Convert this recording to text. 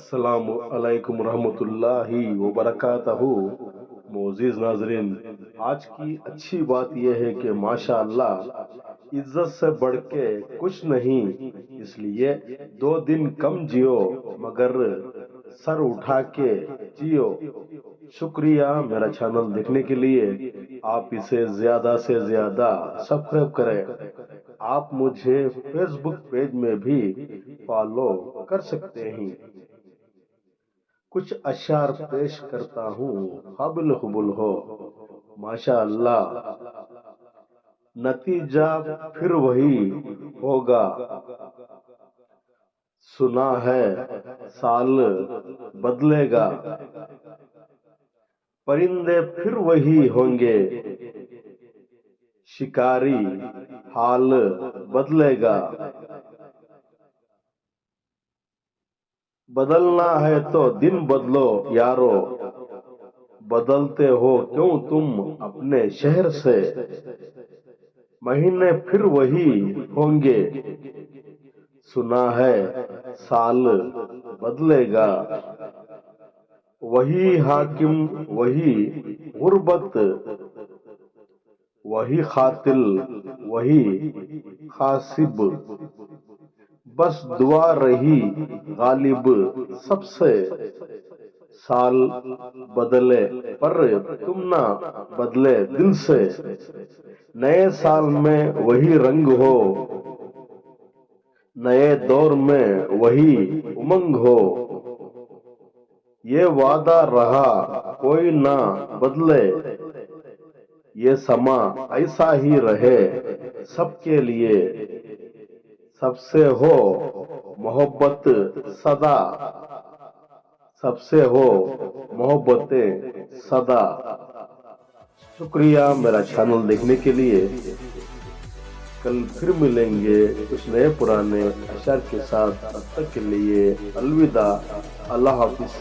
السلام علیکم ورحمۃ اللہ وبرکاتہ۔ معزز ناظرین، آج کی اچھی بات یہ ہے کہ ماشاء اللہ عزت سے بڑھ کے کچھ نہیں، اس لیے 2 دن کم جیو مگر سر اٹھا کے جیو۔ شکریہ میرا چینل دیکھنے کے لیے، آپ اسے زیادہ سے زیادہ سبسکرائب کریں۔ آپ مجھے فیس بک پیج میں بھی فالو کر سکتے ہیں۔ کچھ اشعار پیش کرتا ہوں، قابل قبول ہو۔ ماشاء اللہ نتیجہ پھر وہی ہوگا، سنا ہے سال بدلے گا۔ پرندے پھر وہی ہوں گے، شکاری حال بدلے گا۔ بدلنا ہے تو دن بدلو یارو، بدلتے ہو کیوں تم اپنے شہر سے۔ مہینے پھر وہی ہوں گے، سنا ہے سال بدلے گا۔ وہی حاکم وہی غربت، وہی قاتل وہی غاصب، بس دعا رہی غالب سب سے۔ سال بدلے پر تم نہ بدلے دل سے، نئے سال میں وہی رنگ ہو، نئے دور میں وہی امنگ ہو۔ یہ وعدہ رہا کوئی نہ بدلے، یہ سما ایسا ہی رہے سب کے لیے۔ سب سے ہو محبت سدا، سب سے ہو محبت سدا۔ شکریہ میرا چینل دیکھنے کے لیے۔ کل پھر ملیں گے کچھ نئے پرانے اشعار کے ساتھ، تب تک کے لیے الوداع، اللہ حافظ۔